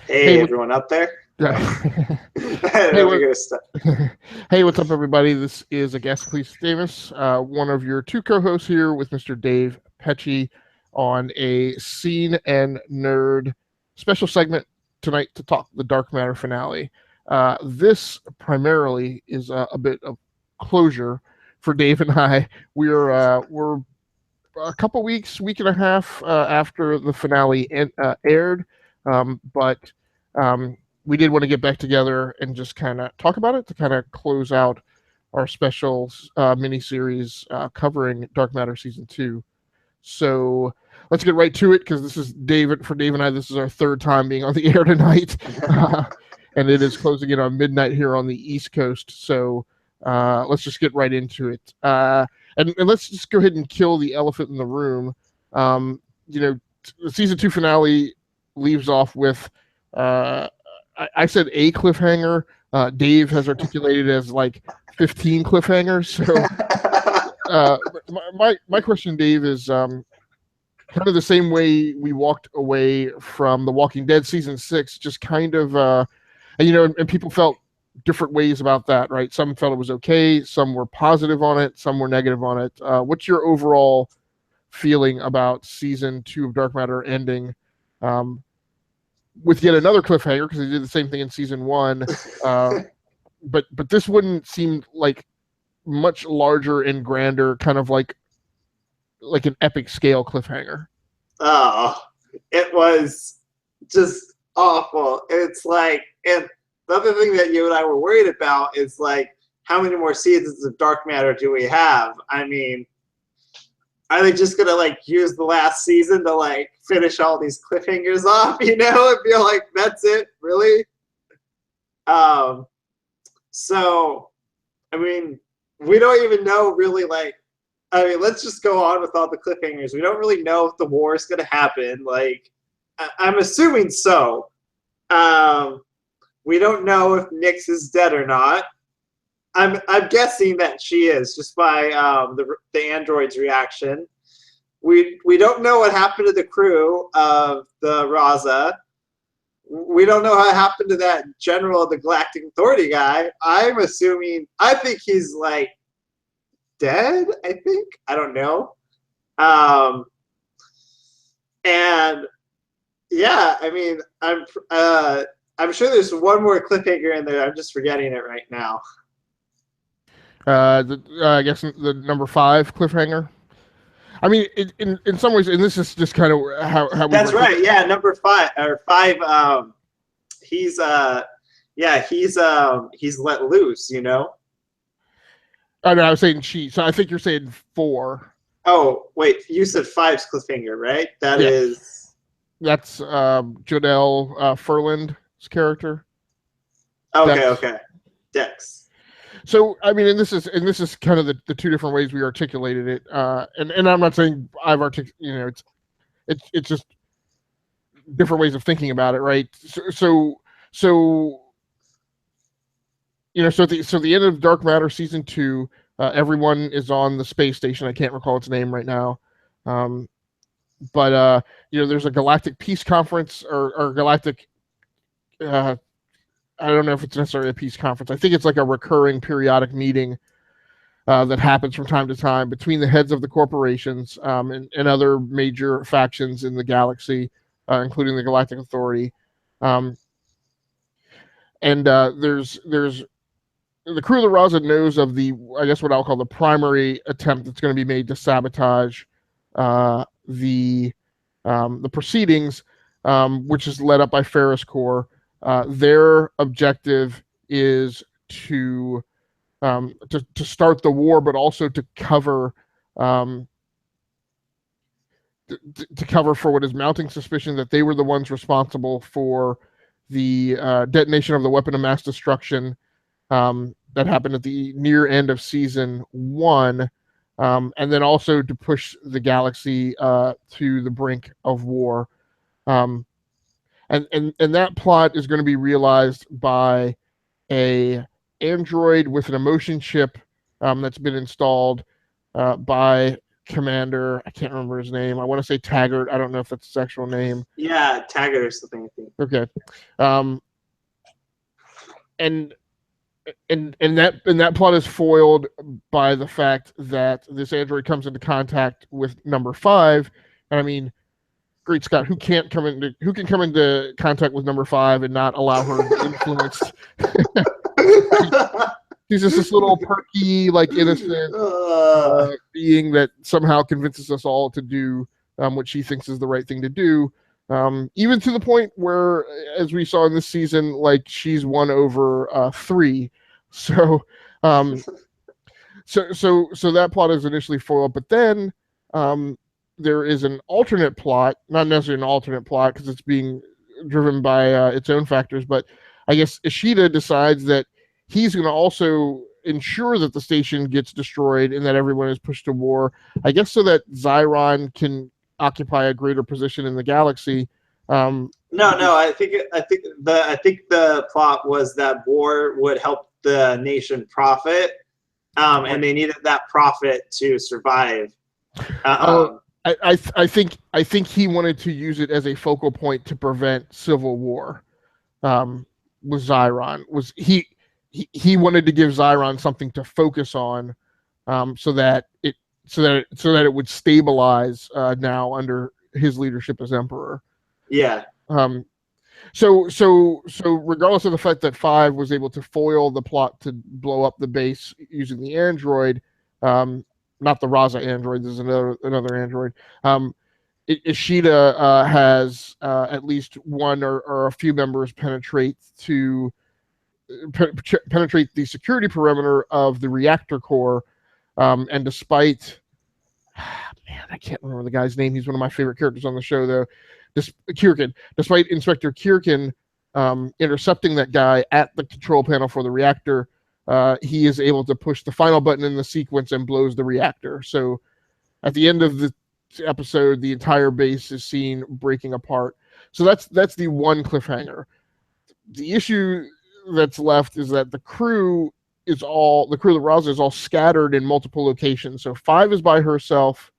Hey, everyone out there. Hey, We're gonna start. hey, what's up, everybody? This is A Guest Please Davis, one of your two co-hosts here with Mr. Dave Pecci on a Scene and Nerd special segment tonight to talk the Dark Matter finale. This primarily is a bit of closure for Dave and I. We're a couple week and a half after the finale aired, but we did want to get back together and just kind of talk about it to kind of close out our special mini-series covering Dark Matter Season 2. So let's get right to it, because this is for Dave and I, this is our third time being on the air tonight. And it is closing in on midnight here on the East Coast. So let's just get right into it. And let's just go ahead and kill the elephant in the room. The Season 2 finale leaves off with... I said a cliffhanger. Dave has articulated as like 15 cliffhangers. So my question, Dave, is kind of the same way we walked away from The Walking Dead Season 6, just kind of, and people felt different ways about that, right? Some felt it was okay. Some were positive on it. Some were negative on it. What's your overall feeling about Season 2 of Dark Matter ending? With yet another cliffhanger, because they did the same thing in Season 1, but this wouldn't seem like much larger and grander, kind of like an epic scale cliffhanger. Oh, it was just awful. It's like, and the other thing that you and I were worried about is like, how many more seasons of Dark Matter do we have? I mean, are they just gonna like use the last season to like finish all these cliffhangers off, and feel like that's it, really? So I mean, we don't even know really, like, I mean, let's just go on with all the cliffhangers. We don't really know if the war is gonna happen. Like, I'm assuming so. We don't know if Nyx is dead or not. I'm guessing that she is, just by the android's reaction. We don't know what happened to the crew of the Raza. We don't know what happened to that general of the Galactic Authority guy. I think he's like dead. I don't know. And yeah, I mean, I'm sure there's one more cliffhanger in there. I'm just forgetting it right now. I guess the number 5 cliffhanger. I mean, in some ways, and this is just kind of how we. That's right. Yeah, number 5 or 5. He's he's let loose. Oh no, I was saying she. So I think you're saying 4. Oh wait, you said 5's cliffhanger, right? That's Jodelle Ferland's character. Okay. Dex. So I mean, and this is kind of the two different ways we articulated it, and I'm not saying I've articulated, it's just different ways of thinking about it, right? So the end of Dark Matter Season 2, everyone is on the space station. I can't recall its name right now, but there's a galactic peace conference or galactic. I don't know if it's necessarily a peace conference. I think it's like a recurring periodic meeting that happens from time to time between the heads of the corporations and other major factions in the galaxy, including the Galactic Authority. And there's the crew of the Raza knows of the, I guess what I'll call the primary attempt that's going to be made to sabotage the proceedings, which is led up by Ferris Corps. Their objective is to start the war, but also to cover for what is mounting suspicion that they were the ones responsible for the detonation of the weapon of mass destruction that happened at the near end of Season 1, and then also to push the galaxy to the brink of war. And that plot is going to be realized by a android with an emotion chip that's been installed by commander. I can't remember his name. I want to say Taggart. I don't know if that's his actual name. Yeah, Taggart or something, I think. Okay. And that plot is foiled by the fact that this android comes into contact with number 5. And I mean, great Scott, who can come into contact with number 5 and not allow her to be influenced? She's just this little perky, like innocent being that somehow convinces us all to do what she thinks is the right thing to do. Even to the point where, as we saw in this season, like she's won over 3. So that plot is initially foiled, but then there is an alternate plot, not necessarily an alternate plot because it's being driven by its own factors, but I guess Ishida decides that he's going to also ensure that the station gets destroyed and that everyone is pushed to war, I guess so that Zyron can occupy a greater position in the galaxy. No, I think the plot was that war would help the nation profit, and they needed that profit to survive. I think he wanted to use it as a focal point to prevent civil war. With Zyron, he wanted to give Zyron something to focus on, so that it would stabilize now under his leadership as emperor. Yeah. So regardless of the fact that 5 was able to foil the plot to blow up the base using the android, not the Raza android, there's another android. Ishida has at least one or a few members penetrate the security perimeter of the reactor core, and despite I can't remember the guy's name. He's one of my favorite characters on the show, though. Kirkin. Despite Inspector Kirkin intercepting that guy at the control panel for the reactor, he is able to push the final button in the sequence and blows the reactor. So at the end of the episode, the entire base is seen breaking apart. So that's the one cliffhanger. The issue that's left is that the crew of Raza is all scattered in multiple locations. So 5 is by herself.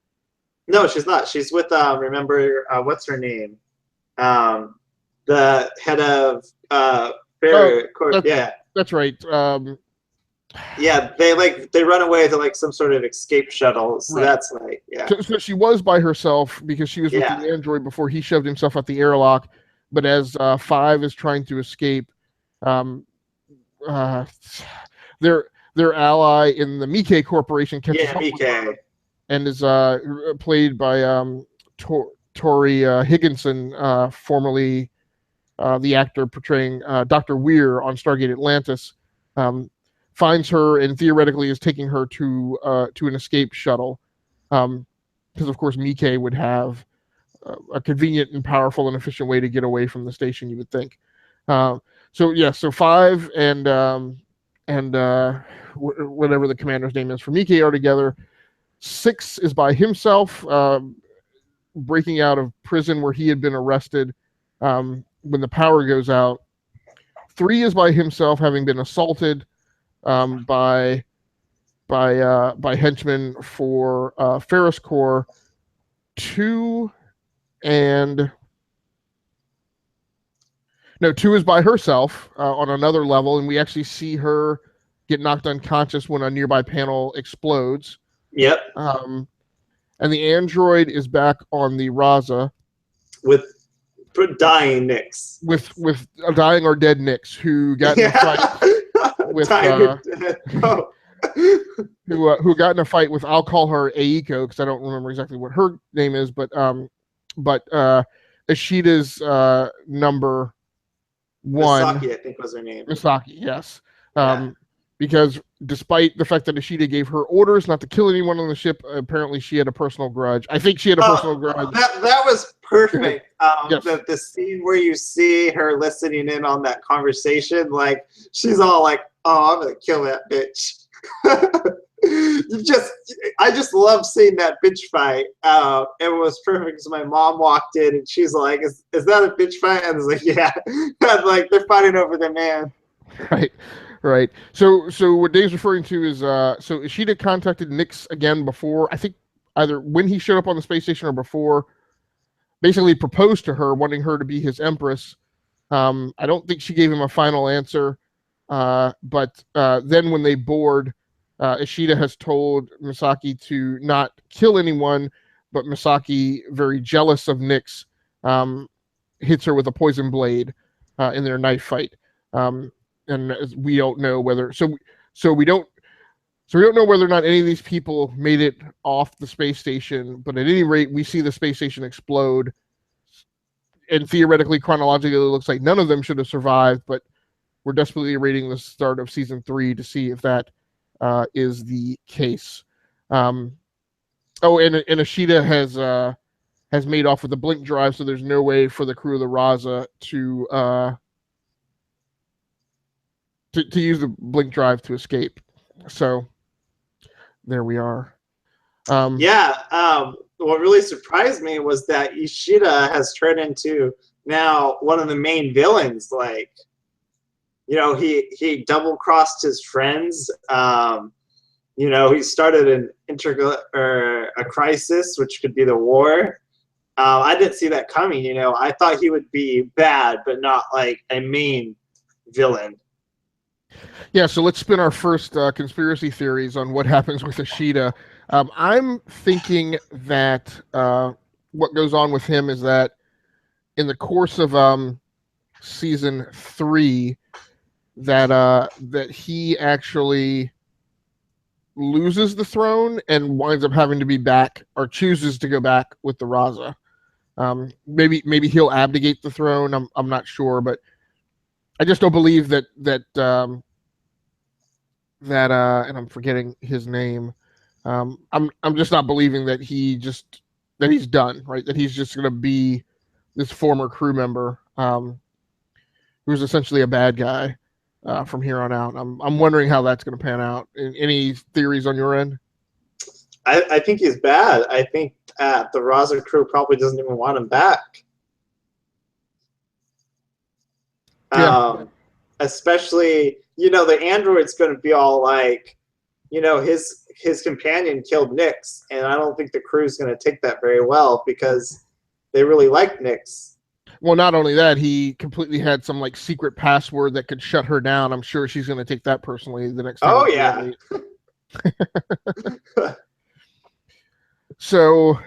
No, she's not. She's with remember what's her name? The head of yeah. That's right. Yeah, they run away to like some sort of escape shuttle. So right. That's like, yeah. So she was by herself because she was with the android before he shoved himself out the airlock. But as 5 is trying to escape, their ally in the Mikkei Corporation catches up with her and is played by Tori Higginson, formerly the actor portraying Dr. Weir on Stargate Atlantis. Finds her and theoretically is taking her to an escape shuttle, because of course Mikkei would have a convenient and powerful and efficient way to get away from the station, you would think. So 5 and whatever the commander's name is for Mikkei are together. 6 is by himself, breaking out of prison where he had been arrested when the power goes out. 3 is by himself, having been assaulted by henchmen for Ferris Corps. 2 is by herself on another level, and we actually see her get knocked unconscious when a nearby panel explodes. Yep. And the android is back on the Raza with dying Nix. With dying or dead Nix, who got in a fight with who got in a fight with, I'll call her Aiko because I don't remember exactly what her name is, but Ishida's number 1. Misaki, I think was her name. Misaki, yes. Because despite the fact that Ishida gave her orders not to kill anyone on the ship, apparently she had a personal grudge. I think she had a personal grudge. That was perfect. Yes. The scene where you see her listening in on that conversation, like she's all like, "Oh, I'm gonna kill that bitch." I just love seeing that bitch fight. It was perfect because my mom walked in and she's like, "Is that a bitch fight?" And I was like, "Yeah." And like they're fighting over the man. Right. So what Dave's referring to is so Ishida contacted Nix again before. I think either when he showed up on the space station or before, basically proposed to her, wanting her to be his empress. I don't think she gave him a final answer, but then when they board, Ishida has told Misaki to not kill anyone, but Misaki, very jealous of Nyx, hits her with a poison blade in their knife fight. And we don't know whether we don't know whether or not any of these people made it off the space station, but at any rate, we see the space station explode. And theoretically, chronologically, it looks like none of them should have survived, but we're desperately awaiting the start of season 3 to see if that is the case. And Ishida has made off with the blink drive, so there's no way for the crew of the Raza to use the blink drive to escape. So there we are. What really surprised me was that Ishida has turned into now one of the main villains. Like, he double crossed his friends. He started a crisis, which could be the war. I didn't see that coming. I thought he would be bad, but not like a main villain. Yeah, so let's spin our first conspiracy theories on what happens with Ishida. I'm thinking that what goes on with him is that in the course of season 3, that he actually loses the throne and winds up having to be back, or chooses to go back with the Raza. Maybe he'll abdicate the throne. I'm not sure, but I just don't believe that and I'm forgetting his name. I'm just not believing that he's done, right? That he's just going to be this former crew member who's essentially a bad guy from here on out. I'm wondering how that's going to pan out. Any theories on your end? I think he's bad. I think the Raza crew probably doesn't even want him back. Yeah. Especially, the android's going to be all like, his companion killed Nyx, and I don't think the crew's going to take that very well because they really like Nyx. Well, not only that, he completely had some like secret password that could shut her down. I'm sure she's going to take that personally the next time. Oh yeah. So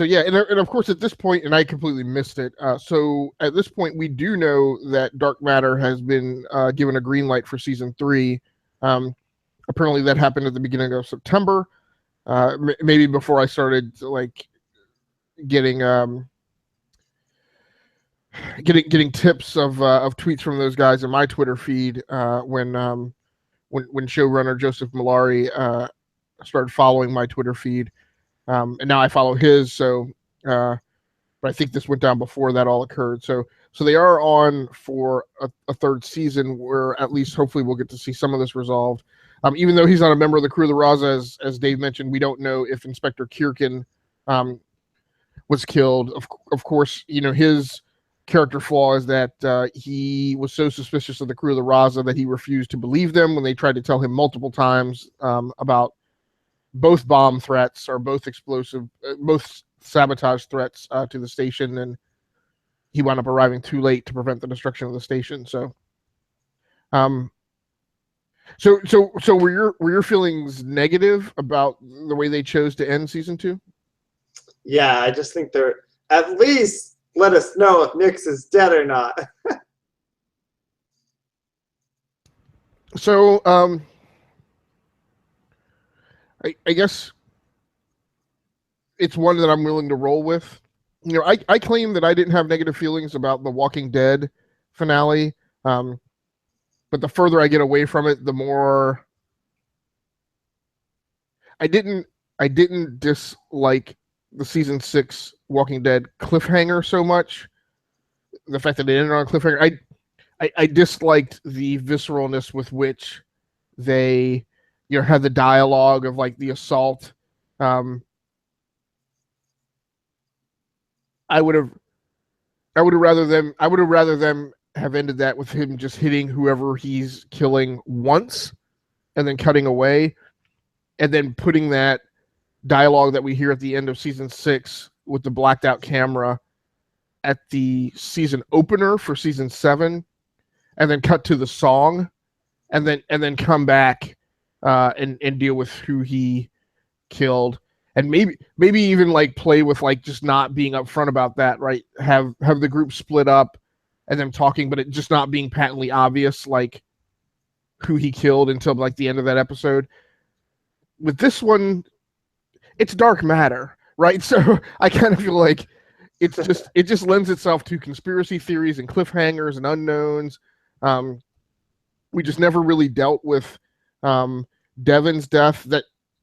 yeah, and of course at this point, and I completely missed it. So at this point, we do know that Dark Matter has been given a green light for season 3. Apparently, that happened at the beginning of September. Maybe before I started getting tips of tweets from those guys in my Twitter feed when showrunner Joseph Malari started following my Twitter feed. And now I follow his, but I think this went down before that all occurred. So they are on for a third season where at least hopefully we'll get to see some of this resolved. Even though he's not a member of the crew of the Raza, as Dave mentioned, we don't know if Inspector Kirkin was killed. Of course, his character flaw is that he was so suspicious of the crew of the Raza that he refused to believe them when they tried to tell him multiple times about both bomb threats or both sabotage threats to the station, and he wound up arriving too late to prevent the destruction of the station. So were your feelings negative about the way they chose to end season 2? Yeah, I just think they're at least let us know if Nyx is dead or not. So I guess it's one that I'm willing to roll with. I claim that I didn't have negative feelings about the Walking Dead finale, but the further I get away from it, the more I didn't dislike the season 6 Walking Dead cliffhanger so much. The fact that it ended on a cliffhanger, I disliked the visceralness with which they had the dialogue of like the assault. I would have rather them have ended that with him just hitting whoever he's killing once and then cutting away, and then putting that dialogue that we hear at the end of season 6 with the blacked out camera at the season opener for season 7, and then cut to the song, and then come back and deal with who he killed, and maybe even like play with like just not being upfront about that, right? Have the group split up and them talking, but it just not being patently obvious like who he killed until like the end of that episode. With this one, it's dark matter, right? So I kind of feel like it just lends itself to conspiracy theories and cliffhangers and unknowns. We just never really dealt with Devin's death.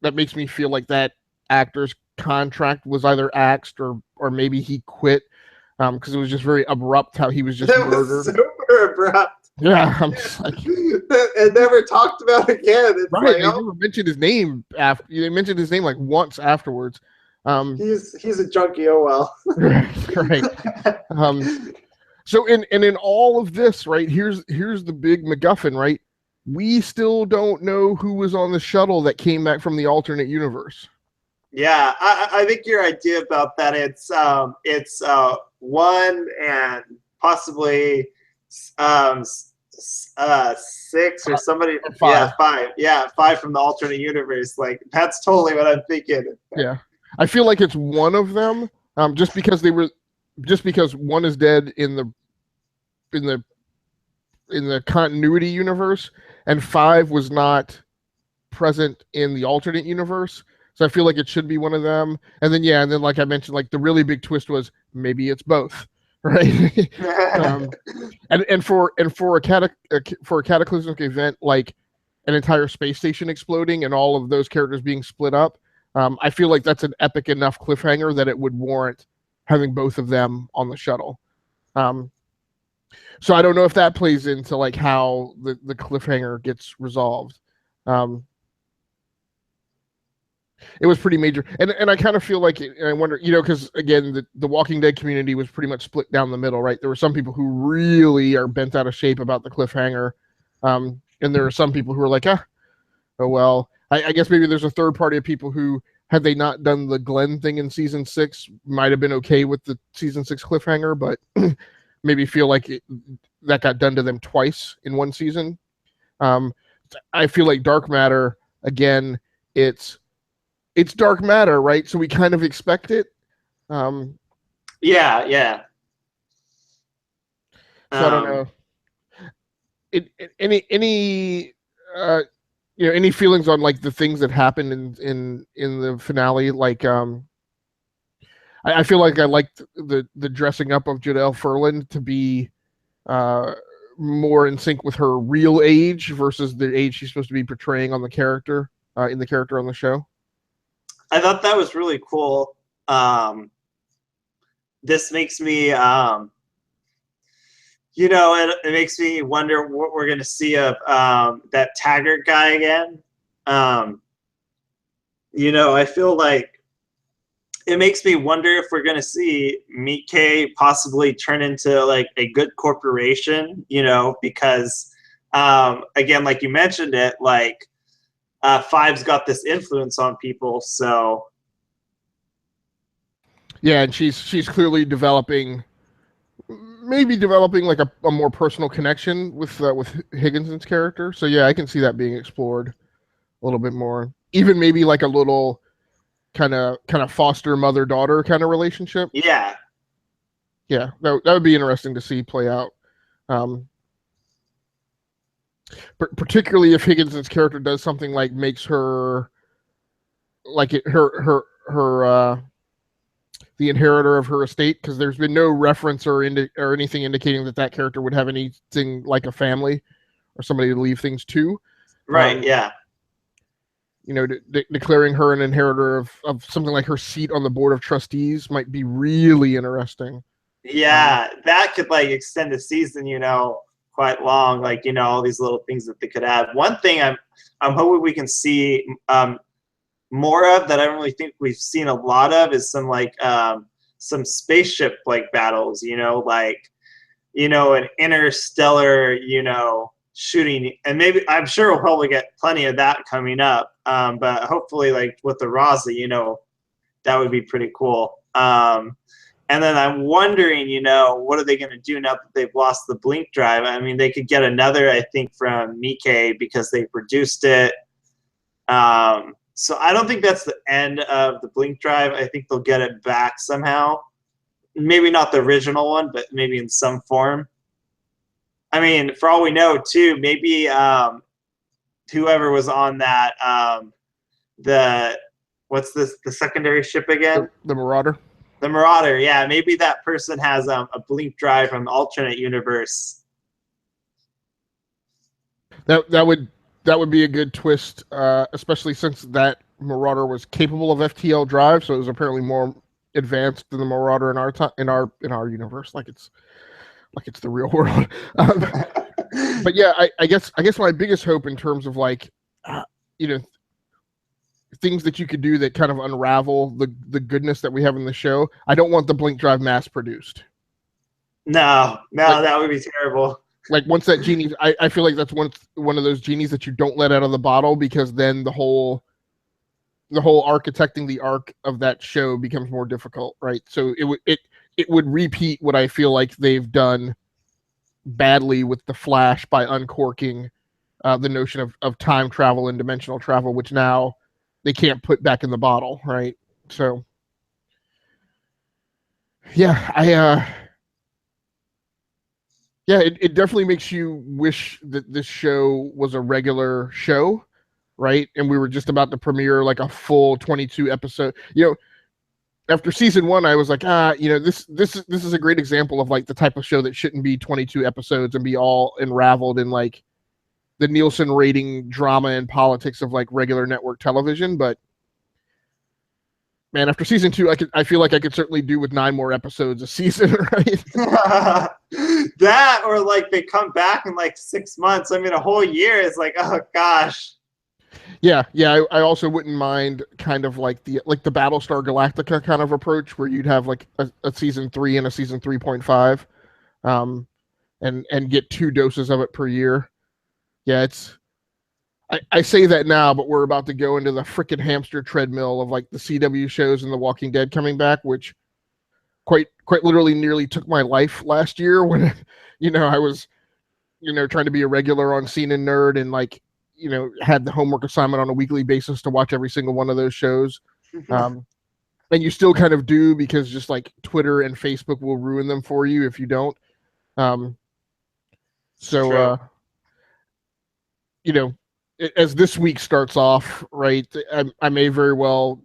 That makes me feel like that actor's contract was either axed or maybe he quit because it was just very abrupt how he was just murdered. Was super abrupt. Yeah, I'm just like, and never talked about again. It's right? Like, They never mentioned his name after. They mentioned his name like once afterwards. He's a junkie. Oh well. Right. So in all of this, right? Here's the big MacGuffin, right? We still don't know who was on the shuttle that came back from the alternate universe. Yeah, I think your idea about that it's one and possibly 6 or somebody. Five. Yeah, 5 from the alternate universe. Like that's totally what I'm thinking. Yeah, I feel like it's one of them. Just because one is dead in the continuity universe, and 5 was not present in the alternate universe. So I feel like it should be one of them. And then like I mentioned, like the really big twist was maybe it's both, right? and for a cataclysmic event like an entire space station exploding and all of those characters being split up, I feel like that's an epic enough cliffhanger that it would warrant having both of them on the shuttle. So I don't know if that plays into like how the cliffhanger gets resolved. It was pretty major, and I kind of feel like, and I wonder, because again, the Walking Dead community was pretty much split down the middle, right? There were some people who really are bent out of shape about the cliffhanger, and there are some people who are like, oh well. I guess maybe there's a third party of people who, had they not done the Glenn thing in season 6, might have been okay with the season 6 cliffhanger, but maybe feel like that got done to them twice in one season. I feel like Dark Matter, again, it's Dark Matter, right? So we kind of expect it. Yeah. So I don't know. Any feelings on like the things that happened in the finale? Like, I feel like I liked the dressing up of Jadelle Ferland to be more in sync with her real age versus the age she's supposed to be portraying on the character in the character on the show. I thought that was really cool. This makes me, it makes me wonder what we're going to see of that Taggart guy again. I feel like it makes me wonder if we're going to see Meat K possibly turn into like a good corporation, because again, like you mentioned it, like 5's got this influence on people, so yeah, and she's clearly developing like a more personal connection with Higginson's character. So yeah, I can see that being explored a little bit more, even maybe like a little kind of foster mother-daughter kind of relationship. Yeah, that would be interesting to see play out. Particularly if Higginson's character does something like makes her like her the inheritor of her estate, because there's been no reference or anything indicating that character would have anything like a family or somebody to leave things to. Right. Yeah. Declaring her an inheritor of something like her seat on the board of trustees might be really interesting. Yeah, that could like extend the season, quite long. Like, all these little things that they could add. One thing I'm hoping we can see more of that I don't really think we've seen a lot of is some like some spaceship like battles, like an interstellar, shooting, and maybe I'm sure we'll probably get plenty of that coming up. But hopefully, like with the Raza, that would be pretty cool. And then I'm wondering, what are they going to do now that they've lost the blink drive? I mean, they could get another, I think, from Nikkei because they produced it. So I don't think that's the end of the blink drive. I think they'll get it back somehow. Maybe not the original one, but maybe in some form. I mean, for all we know, too, maybe whoever was on that, what's this? The secondary ship again? The Marauder. The Marauder, yeah. Maybe that person has a blink drive from the alternate universe. That would be a good twist, especially since that Marauder was capable of FTL drive, so it was apparently more advanced than the Marauder in our universe, like it's the real world. But yeah, I guess my biggest hope in terms of things that you could do that kind of unravel the goodness that we have in the show. I don't want the blink drive mass produced. No, that would be terrible. Like once that genie, I feel like that's one of those genies that you don't let out of the bottle, because then the whole architecting the arc of that show becomes more difficult, right? So it would repeat what I feel like they've done badly with the Flash by uncorking the notion of time travel and dimensional travel, which now they can't put back in the bottle, right? So yeah, it definitely makes you wish that this show was a regular show, right? And we were just about to premiere like a full 22 episode. After season 1, I was like, this is a great example of like the type of show that shouldn't be 22 episodes and be all unraveled in like the Nielsen rating drama and politics of like regular network television. But man, after season 2, I feel like I could certainly do with 9 more episodes a season, right? That, or like they come back in like 6 months. I mean, a whole year is like, oh gosh. Yeah. I also wouldn't mind kind of like the Battlestar Galactica kind of approach, where you'd have like a season 3 and a season 3.5, and get 2 doses of it per year. Yeah, I say that now, but we're about to go into the frickin' hamster treadmill of like the CW shows and The Walking Dead coming back, which quite literally nearly took my life last year when I was trying to be a regular on Scene and Nerd, and like had the homework assignment on a weekly basis to watch every single one of those shows. And you still kind of do, because just like Twitter and Facebook will ruin them for you if you don't. As this week starts off, right, I may very well,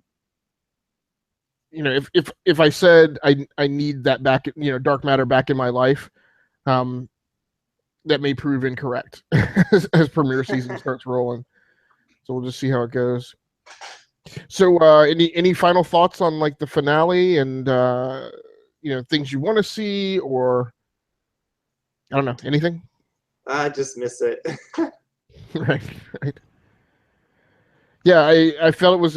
if I said I need that back, dark matter back in my life, that may prove incorrect as premiere season starts rolling. So we'll just see how it goes. So any final thoughts on like the finale and things you want to see, or I don't know, anything? I just miss it. Right. Yeah, I felt it was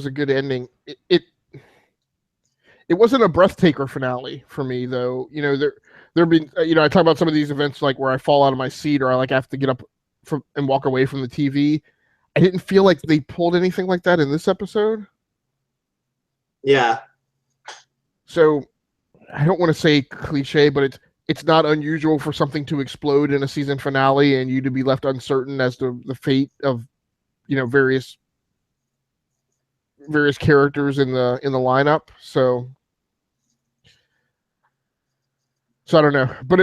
a good ending. It wasn't a breathtaker finale for me, though. There've been I talk about some of these events like where I fall out of my seat, or I like have to get up and walk away from the TV. I didn't feel like they pulled anything like that in this episode. Yeah. So I don't want to say cliche, but it's not unusual for something to explode in a season finale and you to be left uncertain as to the fate of various characters in the lineup. So I don't know, but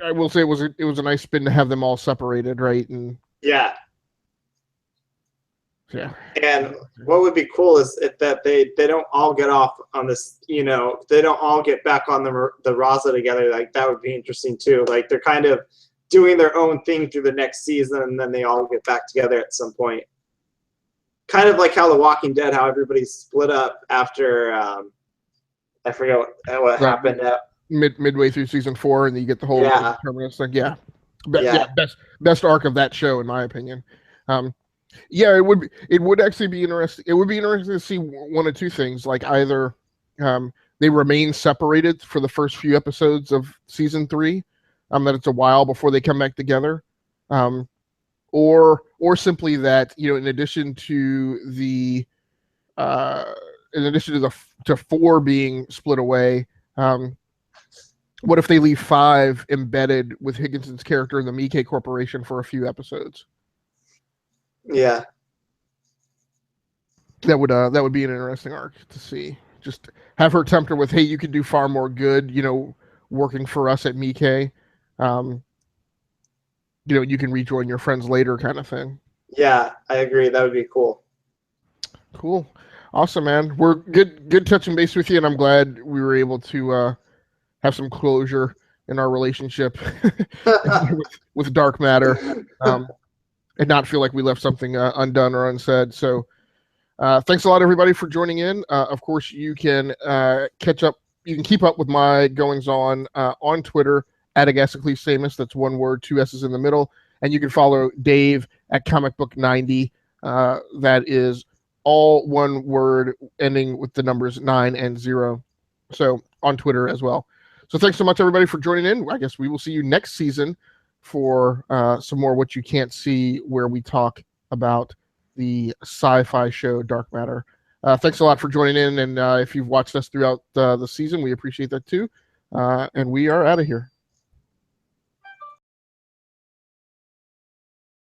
I will say it was a nice spin to have them all separated, right? And yeah. And what would be cool is that they don't all get off on this, they don't all get back on the Raza together. Like that would be interesting too. Like they're kind of doing their own thing through the next season, and then they all get back together at some point. Kind of like how The Walking Dead, how everybody's split up after I forget what happened midway through season 4, and you get the whole terminus thing. Yeah. Best arc of that show, in my opinion. Yeah, it would actually be interesting. It would be interesting to see one of two things. Like either they remain separated for the first few episodes of season 3, that it's a while before they come back together, or simply that, in addition to the to 4 being split away, what if they leave 5 embedded with Higginson's character in the Miike Corporation for a few episodes? Yeah. That would be an interesting arc to see. Just have her tempt her with, hey, you can do far more good, working for us at Miike. You can rejoin your friends later, kind of thing. Yeah, I agree. That would be cool. Cool. Awesome, man. We're good touching base with you, and I'm glad we were able to have some closure in our relationship with Dark Matter, and not feel like we left something undone or unsaid. So thanks a lot, everybody, for joining in. Of course, you can catch up. You can keep up with my goings-on on Twitter at Agasicles. That's one word, 2 S's in the middle. And you can follow Dave at comicbook90. That is all one word ending with the numbers 9 and 0. So on Twitter as well. So thanks so much, everybody, for joining in. I guess we will see you next season for some more What You Can't See, where we talk about the sci-fi show Dark Matter. Thanks a lot for joining in. And if you've watched us throughout the season, we appreciate that too. And we are out of here.